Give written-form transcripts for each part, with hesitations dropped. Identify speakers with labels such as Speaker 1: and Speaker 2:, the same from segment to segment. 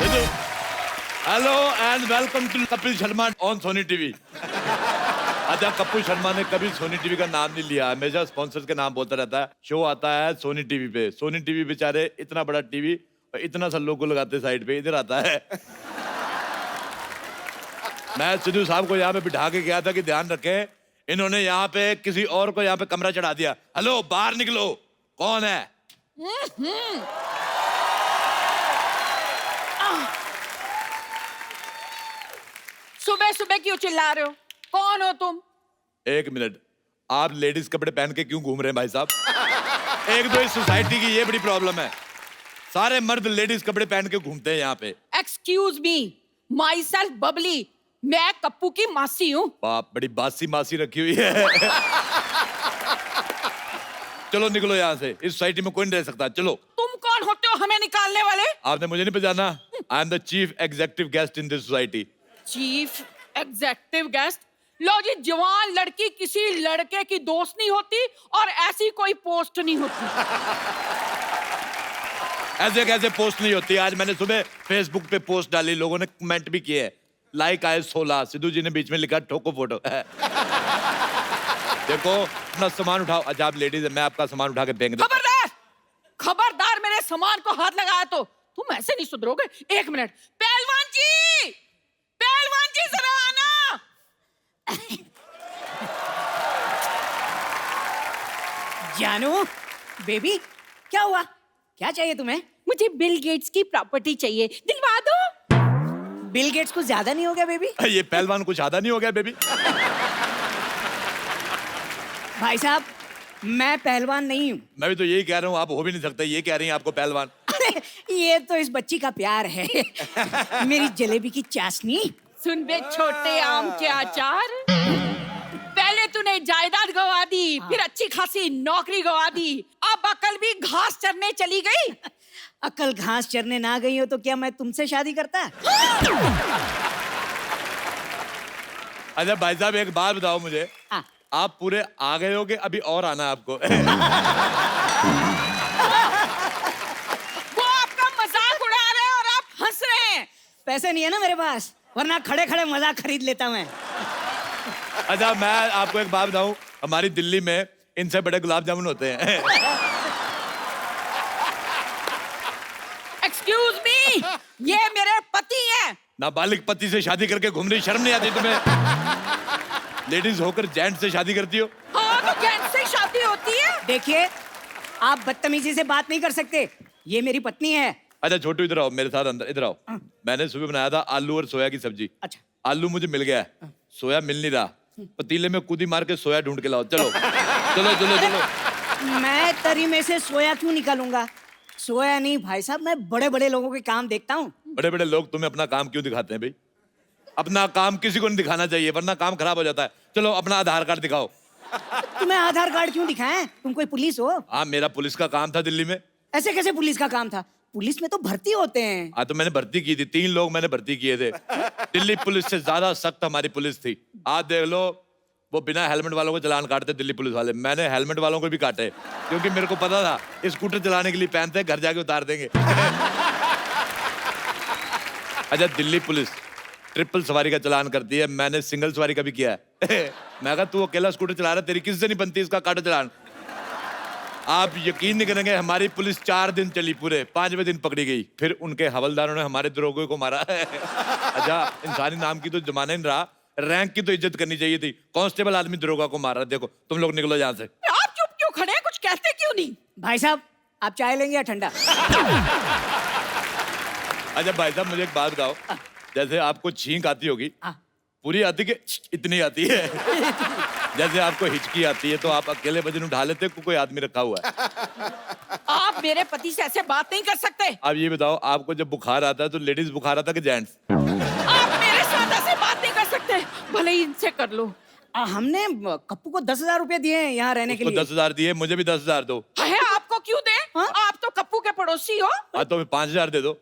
Speaker 1: Hello and welcome to Kapil Sharma on Sony TV. अच्छा, कपिल शर्मा ने कभी सोनी टीवी का नाम नहीं लिया, हमेशा स्पॉन्सर्स के नाम बोलता रहता है। शो आता है सोनी टीवी पे, सोनी टीवी बेचारे इतना बड़ा टीवी और इतना सा लोगो लगाते साइड पे, इधर आता है। मैं सिद्धू साहब को यहाँ पे बिठा के गया था कि ध्यान रखें, इन्होंने यहाँ पे किसी और को यहाँ पे कमरा चढ़ा दिया। हेलो, बाहर निकलो, कौन है?
Speaker 2: सुबह सुबह क्यों चिल्ला रहे हो? कौन हो तुम?
Speaker 1: एक मिनट, आप लेडीज कपड़े पहन के क्यों घूम रहे हैं भाई साहब? एक तो इस सोसाइटी की ये बड़ी प्रॉब्लम है, सारे मर्द लेडीज कपड़े पहन के घूमते हैं यहाँ पे।
Speaker 2: Excuse me, my self Babli, मैं कप्पू की मासी हूँ।
Speaker 1: बाप, बड़ी बासी मासी रखी हुई है। चलो निकलो यहाँ से, इस सोसाइटी में कोई नहीं रह सकता। चलो।
Speaker 2: तुम कौन होते हो हमें निकालने वाले?
Speaker 1: आपने मुझे नहीं पहचाना? I am the chief executive guest in this society.
Speaker 2: Chief executive guest? लो जी, जवान लड़की किसी लड़के की दोस्त नहीं होती और ऐसी कोई पोस्ट नहीं होती।
Speaker 1: ऐसे कैसे पोस्ट नहीं होती? आज मैंने सुबह फेसबुक पे पोस्ट डाली, लोगों ने कमेंट भी किए, लाइक आए 16, सिद्धू जी ने बीच में लिखा ठोको फोटो। देखो, अपना सामान उठाओ। अच्छा, आप लेडीज है, मैं आपका सामान उठा के फेंक दूं।
Speaker 2: खबरदार, खबरदार, मेरे सामान को हाथ लगाया तो तुम ऐसे नहीं सुधरोगे। एक मिनट, पहलवान जी, पहलवान जी जरा आना।
Speaker 3: जानू, बेबी, क्या हुआ? क्या चाहिए तुम्हें?
Speaker 2: मुझे बिल गेट्स की प्रॉपर्टी चाहिए, दिलवा दो।
Speaker 3: बिल गेट्स को ज्यादा नहीं हो गया बेबी?
Speaker 1: ये पहलवान कुछ ज्यादा नहीं हो गया बेबी?
Speaker 3: भाई साहब, मैं पहलवान नहीं हूँ।
Speaker 1: मैं भी तो यही कह रहा हूँ, आप हो भी नहीं सकते, ये कह रही हैं आपको पहलवान।
Speaker 3: अरे ये तो इस बच्ची का प्यार है। मेरी जलेबी की चाशनी।
Speaker 2: सुन बे छोटे आम के अचार, पहले तूने जायदाद गवा दी, फिर अच्छी खासी नौकरी गवा दी, अब अकल भी घास चरने चली गई।
Speaker 3: अकल घास चरने ना गई हो तो क्या मैं तुमसे शादी करता?
Speaker 1: अच्छा भाई साहब, एक बात बताओ मुझे,
Speaker 3: हाँ।
Speaker 1: आप पूरे आ गए हो कि अभी और आना है आपको?
Speaker 2: वो आपका मजाक उड़ा रहे हैं और आप हंस रहे हैं।
Speaker 3: पैसे नहीं है ना मेरे पास, वरना खड़े खड़े मजाक खरीद लेता मैं।
Speaker 1: अच्छा, मैं आपको एक बात बताऊं, हमारी दिल्ली में इनसे बड़े गुलाब जामुन होते हैं।
Speaker 2: एक्सक्यूज मी, ये मेरे पति हैं।
Speaker 1: नाबालिग पति से शादी करके घूम रही, शर्म नहीं आती तुम्हें? लेडीज होकर जेंट्स से शादी करती हो?
Speaker 2: हाँ, तो जेंट्स से शादी होती है।
Speaker 3: देखिए, आप बदतमीजी से बात नहीं कर सकते, ये मेरी पत्नी है।
Speaker 1: अच्छा छोटू, इधर आओ मेरे साथ, अंदर इधर आओ। मैंने सुबह बनाया था आलू और सोया की सब्जी।
Speaker 3: अच्छा।
Speaker 1: आलू मुझे मिल गया है, सोया मिल नहीं रहा, पतीले में कूदी मार के सोया ढूंढ के लाओ। चलो चलो चलो चलो।
Speaker 3: मैं तरी में से सोया क्यों निकालूंगा? सोया नहीं भाई साहब, मैं बड़े बड़े लोगों के काम देखता हूँ।
Speaker 1: बड़े बड़े लोग तुम्हें अपना काम क्यों दिखाते हैं भाई? अपना काम किसी को नहीं दिखाना चाहिए, वरना काम खराब हो जाता है। चलो अपना आधार कार्ड दिखाओ।
Speaker 3: तुम्हें आधार कार्ड क्यों दिखाएं? तुम कोई पुलिस हो?
Speaker 1: हाँ, मेरा पुलिस का काम था दिल्ली में।
Speaker 3: ऐसे कैसे पुलिस का काम था? पुलिस में तो भर्ती होते हैं।
Speaker 1: हाँ, तो मैंने भर्ती की थी, 3 लोग मैंने भर्ती किए थे। दिल्ली पुलिस से ज्यादा सख्त हमारी पुलिस थी। आज देख लो, वो बिना हेलमेट वालों को चालान काटते दिल्ली पुलिस वाले, मैंने हेलमेट वालों को भी काटे, क्योंकि मेरे को पता था स्कूटर चलाने के लिए पहनते हैं, घर जाके उतार देंगे। अच्छा, दिल्ली पुलिस ट्रिपल सवारी का चालान करती है, मैंने सिंगल सवारी का भी किया है। मैं कहा, तू अकेला स्कूटर चला रहा है, तेरी किससे नहीं बनती, इसका काटो चालान। आप यकीन नहीं करेंगे, हमारी पुलिस 4 दिन चली, पूरे 5वें दिन पकड़ी गई। फिर उनके हवलदारों ने हमारे दरोगे को मारा। अच्छा, इंसानी नाम की तो जमाना ही नहीं रहा, रैंक की तो इज्जत करनी चाहिए थी। कांस्टेबल आदमी दरोगा को मार रहा है। देखो, तुम लोग निकलो यहाँ से।
Speaker 2: आप चुप क्यों खड़े हैं? कुछ कहते क्यों नहीं?
Speaker 3: भाई साहब, आप चाय लेंगे या ठंडा?
Speaker 1: अच्छा भाई साहब, मुझे एक बात बताओ, जैसे आपको छींक आती होगी, पूरी आती कि इतनी आती है? जैसे आपको हिचकी आती है तो आप अकेले वजन उठा लेते हो, कोई आदमी रखा हुआ है?
Speaker 2: आप मेरे पति से ऐसे बात नहीं कर सकते।
Speaker 1: आप ये बताओ, आपको जब बुखार आता है तो लेडीज बुखार आता है कि जेंट्स?
Speaker 2: आप मेरे साथ ऐसे बात नहीं कर सकते, भले ही इनसे कर लो।
Speaker 3: हमने कप्पू को 10,000 रुपए दिए हैं यहाँ रहने के लिए।
Speaker 1: 10,000 दिए, मुझे भी 10,000 दो।
Speaker 2: है, आपको क्यों दे? आप तो कप्पू के पड़ोसी हो।
Speaker 1: हाँ, तो 5,000 दे दो।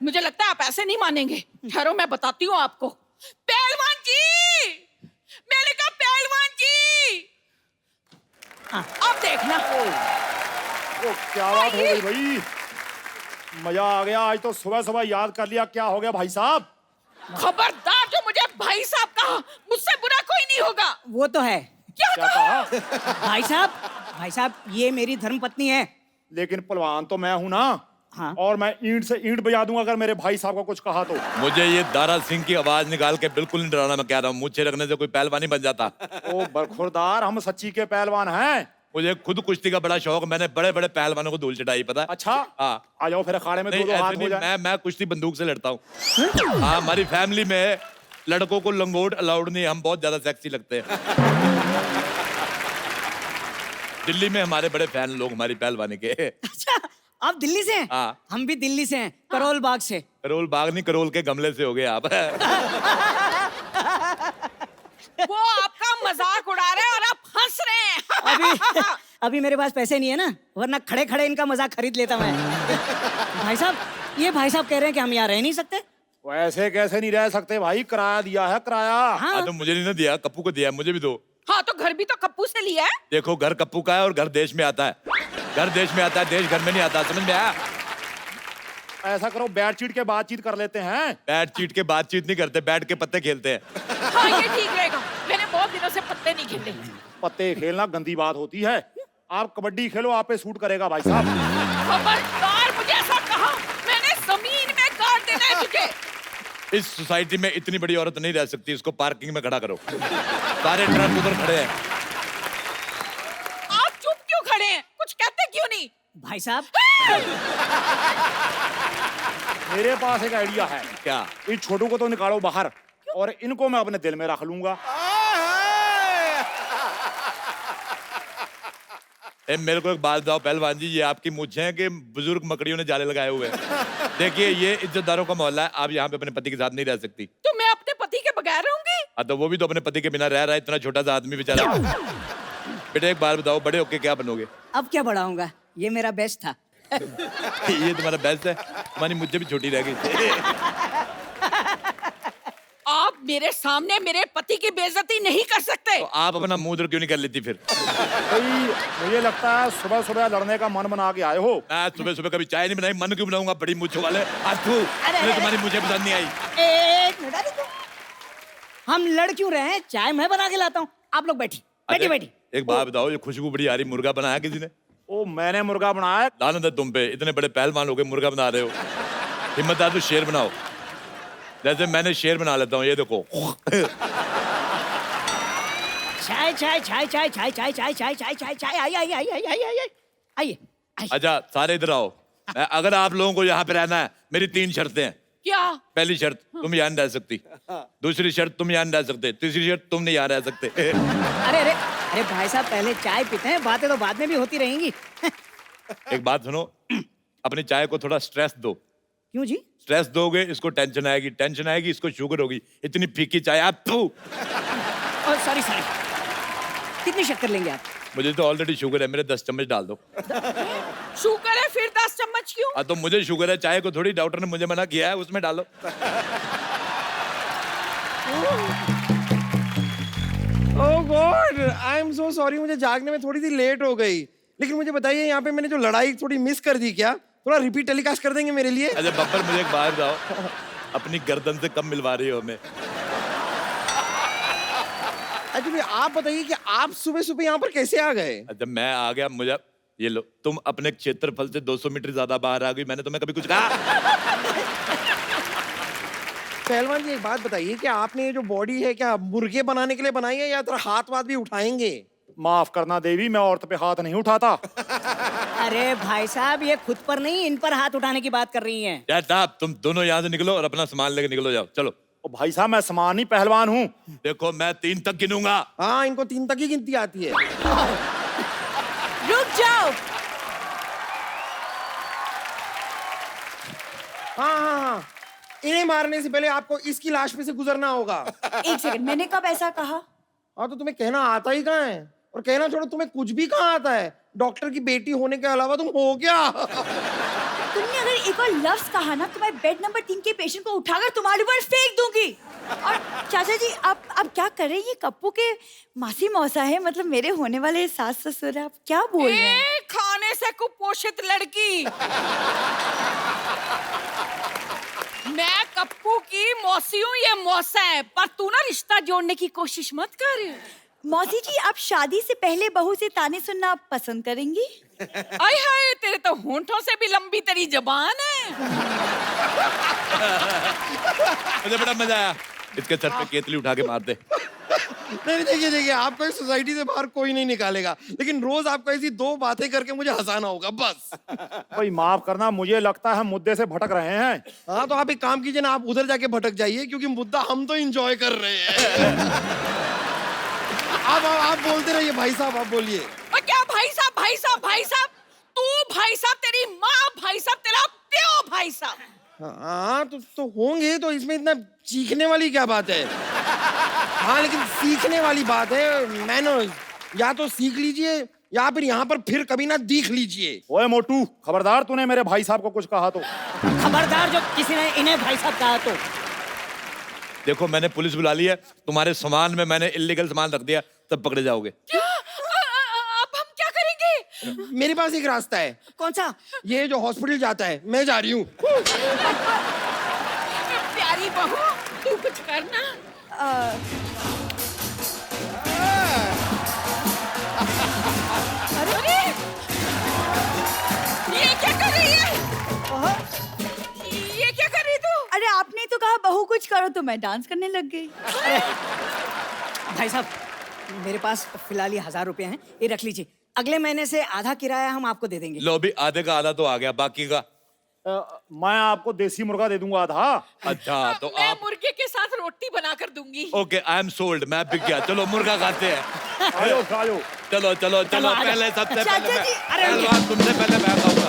Speaker 2: मुझे लगता है आप ऐसे नहीं मानेंगे, ठहरो मैं बताती हूँ आपको। पहलवान जी, मैंने कहा पहलवान जी, अब देखना।
Speaker 4: ओ, क्या बात हो गई भाई? मजा आ गया, आज तो सुबह सुबह याद कर लिया। क्या हो गया भाई साहब?
Speaker 2: खबरदार जो मुझे भाई साहब कहा, मुझसे बुरा कोई नहीं होगा।
Speaker 3: वो तो है।
Speaker 2: क्या
Speaker 4: क्या
Speaker 2: कहा?
Speaker 4: कहा?
Speaker 3: भाई साहब ये मेरी धर्म पत्नी है।
Speaker 4: लेकिन पहलवान तो मैं हूं ना।
Speaker 3: हाँ।
Speaker 4: और मैं ईंट से ईंट बजा दूंगा अगर मेरे भाई साहब को कुछ कहा तो।
Speaker 1: मुझे ये दारा सिंह की आवाज निकाल के बिल्कुल नहीं डराना। मैं कह रहा हूँ मुझे रखने से कोई पहलवानी बन जाता।
Speaker 4: ओ बरखुरदार, हम सच्ची के पहलवान हैं।
Speaker 1: मुझे खुद कुश्ती का बड़ा शौक, मैंने बड़े बड़े पहलवानों को धूल चटाई, पता है?
Speaker 4: अच्छा,
Speaker 1: हाँ।
Speaker 4: आ जाओ फिर अखाड़े में
Speaker 1: नहीं,
Speaker 4: दो हाथ
Speaker 1: ऐसे
Speaker 4: हो
Speaker 1: नहीं,
Speaker 4: जाए।
Speaker 1: मैं कुश्ती बंदूक से लड़ता हूँ। हाँ, हमारी फैमिली में लड़कों को लंगोट अलाउड नहीं, हम बहुत ज्यादा सेक्सी लगते हैं। दिल्ली में हमारे बड़े फैन लोग हमारी पहलवानी के।
Speaker 3: अच्छा, आप दिल्ली से हैं?
Speaker 1: हाँ।
Speaker 3: हम भी दिल्ली से हैं, करोल बाग से।
Speaker 1: करोल बाग नहीं, करोल के गमले से हो गए आप।
Speaker 2: वो आपका मजाक उड़ा रहे हैं और आप हंस रहे हैं।
Speaker 3: अभी मेरे पास पैसे नहीं है ना, वरना खड़े खड़े इनका मजाक खरीद लेता मैं। भाई साहब, ये भाई साहब कह रहे हैं कि हम यहाँ रह नहीं सकते।
Speaker 4: वैसे कैसे नहीं रह सकते भाई, किराया दिया है किराया।
Speaker 3: हाँ।
Speaker 1: तो मुझे नहीं ना दिया, कप्पू को दिया, मुझे भी दो।
Speaker 2: हाँ, तो घर भी तो कप्पू से लिया है।
Speaker 1: देखो, घर कप्पू का है और घर देश में आता है। घर देश में आता है, देश घर में नहीं आता, समझ में आया?
Speaker 4: ऐसा करो, बैट चीट के बातचीत कर लेते हैं।
Speaker 1: बैट चीट के बातचीत नहीं करते, बैठ के पत्ते खेलते हैं।
Speaker 2: हाँ, ये ठीक रहेगा। मैंने बहुत दिनों से पत्ते नहीं खेले।
Speaker 4: पत्ते खेलना गंदी बात होती है। आप कबड्डी खेलो, आप पे सूट करेगा भाई साहब।
Speaker 2: खबरदार मुझे ऐसा कहा, मैंने जमीन में काट देना है तुझे।
Speaker 1: इस सोसाइटी में इतनी बड़ी औरत नहीं रह सकती, इसको पार्किंग में खड़ा करो। सारे ट्रक उधर खड़े हैं।
Speaker 2: आप चुप क्यों खड़े हैं? कुछ कहते क्यों नहीं?
Speaker 3: भाई साहब,
Speaker 4: मेरे पास एक आइडिया है।
Speaker 1: क्या?
Speaker 4: इन छोटू को तो निकालो बाहर और इनको मैं अपने दिल में रख लूंगा।
Speaker 1: मेरे को एक बात बताओ पहलवान जी, ये आपकी मूंछें हैं कि बुजुर्ग मकड़ियों ने जाले लगाए हुए हैं? देखिए, ये इज्जतदारों का मोहल्ला है, आप यहाँ पे अपने पति के साथ नहीं रह सकती।
Speaker 2: तो मैं अपने पति के बगैर रहूंगी?
Speaker 1: हाँ, तो वो भी तो अपने पति के बिना रह रहा है, इतना छोटा सा आदमी बेचारा। बेटा एक बार बताओ, बड़े होके क्या बनोगे?
Speaker 3: अब क्या बढ़ाऊंगा, ये मेरा बेस्ट था।
Speaker 1: ये तुम्हारा बेस्ट है, तुम्हारी मुझे भी छोटी रह गई।
Speaker 2: आप मेरे सामने मेरे पति की बेइज्जती नहीं कर सकते।
Speaker 1: तो आप अपना मुंह उधर क्यों नहीं कर लेती फिर?
Speaker 4: भाई मुझे लगता है सुबह सुबह लड़ने का मन बना के आए हो।
Speaker 1: मैं सुबह सुबह कभी चाय नहीं बनाई, मन क्यों बनाऊंगा? बड़ी मूंछों वाले आज तू, तुम्हारी मुझे पसंद नहीं आई।
Speaker 3: एक मिनट, अरे तुम- हम लड़ क्यों रहे हैं? चाय मैं बना के लाता हूँ, आप लोग बैठी बैठी बैठी।
Speaker 1: एक बात बताओ, ये खुशबू बड़ी आ रही, मुर्गा बनाया किसी ने?
Speaker 4: ओ, मैंने मुर्गा बनाया।
Speaker 1: लानत है तुम पे, इतने बड़े पहलवान हो गए, मुर्गा बना रहे हो। हिम्मत आ तो शेर बनाओ, जैसे मैंने शेर बना लेता हूँ, ये देखो।
Speaker 3: चाय चाय चाय चाय चाय चाय चाय चाय चाय चाय चाय आइए आइए आइए आइए आइए आइए आइए।
Speaker 1: अच्छा सारे इधर आओ। अगर आप लोगों को यहाँ पे रहना है, मेरी 3 शर्तें हैं।
Speaker 2: क्या?
Speaker 1: पहली शर्त, तुम यहाँ नहीं रह सकती। दूसरी शर्त, तुम यहाँ नहीं रह सकते। तीसरी शर्त, तुम नहीं यहाँ रह सकते।
Speaker 3: अरे अरे अरे भाई साहब, पहले चाय पीते हैं, बातें तो बाद में भी होती रहेंगी।
Speaker 1: एक बात सुनो, अपनी चाय को थोड़ा स्ट्रेस दो।
Speaker 3: क्यों जी?
Speaker 1: स्ट्रेस दोगे इसको टेंशन आएगी, टेंशन आएगी इसको शुगर होगी। इतनी फीकी चाय आप तू।
Speaker 3: और सॉरी सॉरी, कितनी शक्कर लेंगे आप?
Speaker 1: मुझे तो ऑलरेडी शुगर है, मेरे 10 चम्मच डाल दो।
Speaker 2: शुगर है, फिर 10 चम्मच क्यों?
Speaker 1: हाँ, तो मुझे शुगर है, चाय को थोड़ी, डॉक्टर ने मुझे मना किया है, उसमें डालो।
Speaker 5: Oh God, I am so sorry, मुझे जागने में थोड़ी सी लेट हो गई। लेकिन मुझे बताइए, यहाँ पे मैंने जो लड़ाई थोड़ी मिस कर दी क्या? थोड़ा रिपीट टेलीकास्ट कर देंगे मेरे लिए?
Speaker 1: अच्छा बब्बर, मुझे एक बात बताओ, अपनी गर्दन से कब मिलवा रही हो हमें?
Speaker 5: एक्चुअली आप बताइए कि आप सुबह सुबह यहाँ पर कैसे आ गए?
Speaker 1: अच्छा मैं आ गया, मुझे ये लो, तुम अपने क्षेत्रफल से 200 मीटर ज्यादा बाहर आ गई, मैंने तुम्हें कभी कुछ कहा?
Speaker 5: पहलवान जी एक बात बताइए कि आपने ये जो बॉडी है क्या मुर्गे बनाने के लिए बनाई है या थोड़ा हाथ वाथ भी उठाएंगे?
Speaker 4: माफ करना देवी, मैं औरत पे हाथ नहीं उठाता।
Speaker 3: अरे भाई साहब, ये खुद पर नहीं, इन पर हाथ उठाने की बात कर रही हैं।
Speaker 1: यार साहब, तुम दोनों यहाँ से निकलो और अपना सामान लेके निकलो, जाओ चलो।
Speaker 4: ओ भाई साहब, मैं सामानी पहलवान हूँ।
Speaker 1: देखो मैं 3 तक गिनूंगा।
Speaker 5: हाँ, इनको 3 तक ही गिनती आती है।
Speaker 2: रुक जाओ।
Speaker 5: हाँ हाँ हाँ, इन्हें मारने से पहले आपको इसकी लाश पे से गुजरना होगा।
Speaker 2: एक सेकंड, मैंने कब ऐसा कहा?
Speaker 5: हाँ, तो तुम्हें कहना आता ही कहाँ है? और कहना छोड़ो, तुम्हें कुछ भी कहाँ आता है? डॉक्टर की बेटी होने के अलावा तुम हो क्या?
Speaker 3: तुमने अगर
Speaker 6: अगर एक और लफ्ज कहा ना तो मैं बेड नंबर 3 के पेशेंट को उठाकर तुम्हारे ऊपर फेंक दूंगी। और चाचा जी आप क्या कर रहे हैं? ये कप्पू के मासी मौसा है, मतलब मेरे होने वाले सास ससुर। आप क्या बोल रहे हैं?
Speaker 2: खाने से कुपोषित लड़की। मैं कप्पू की मौसी हूँ, ये मौसा है, पर तू ना रिश्ता जोड़ने की कोशिश मत कर।
Speaker 6: मौसी जी, आप शादी से पहले बहू से ताने सुनना पसंद करेंगी?
Speaker 2: आय हाय, तेरे तो होंठों से भी लंबी तेरी जबान है।
Speaker 1: मुझे बड़ा मजा आया। इसके सर पे केतली उठा के मार दे।
Speaker 5: नहीं देखिए, आपको इस सोसाइटी से बाहर कोई नहीं निकालेगा, लेकिन रोज आपको ऐसी 2 बातें करके मुझे हंसाना होगा बस।
Speaker 4: भाई माफ करना, मुझे लगता है हम मुद्दे से भटक रहे हैं।
Speaker 5: हाँ, तो आप एक काम कीजिए ना, आप उधर जाके भटक जाइए, क्योंकि मुद्दा हम तो एंजॉय कर रहे हैं। आप बोलते रहिए भाई साहब, आप बोलिए।
Speaker 2: और क्या भाई साहब, भाई साहब, भाई साहब? तू भाई साहब, तेरी माँ भाई साहब, तेरा प्यो भाई साहब।
Speaker 5: हाँ तो होंगे, तो इसमें इतना चीखने वाली क्या बात है? हाँ, लेकिन सीखने वाली बात है। मैनर्स या तो सीख लीजिए या फिर यहाँ पर फिर कभी ना दिख लीजिए।
Speaker 4: ओए मोटू, खबरदार तूने मेरे भाई साहब को कुछ कहा तो।
Speaker 3: खबरदार जो किसी ने इन्हें भाई साहब कहा तो।
Speaker 1: देखो मैंने पुलिस बुला ली है, तुम्हारे सामान में मैंने इलीगल सामान रख दिया, तब पकड़े जाओगे।
Speaker 2: क्या? अब हम क्या करेंगे?
Speaker 5: मेरे पास एक रास्ता है।
Speaker 3: कौन सा?
Speaker 5: ये जो हॉस्पिटल जाता है, मैं जा रही हूँ।
Speaker 2: प्यारी बहू, तू कुछ करना। अरे ये क्या कर रही है? ये क्या कर रही तू?
Speaker 6: अरे आपने तो कहा बहू कुछ करो, तो मैं डांस करने लग गई।
Speaker 3: भाई साहब, मेरे पास फिलहाल ये 1000 रुपए हैं, ये रख लीजिए। अगले महीने से आधा किराया हम आपको दे देंगे।
Speaker 1: लो भी आधे का आधा तो आ गया, बाकी का
Speaker 4: मैं आपको देसी मुर्गा दे दूंगा आधा।
Speaker 1: अच्छा तो
Speaker 2: मैं
Speaker 1: आप
Speaker 2: मुर्गे के साथ रोटी बनाकर दूंगी।
Speaker 1: ओके, आई एम सोल्ड, मैं बिक गया। चलो मुर्गा खाते हैं।
Speaker 4: आयो आयो।
Speaker 1: चलो चलो चलो,
Speaker 3: चलो, आ जाओ।
Speaker 1: पहले सबसे
Speaker 6: चाचा
Speaker 1: पहले
Speaker 6: जी,
Speaker 1: पहलवान तुमसे पहले मैं खाऊंगा।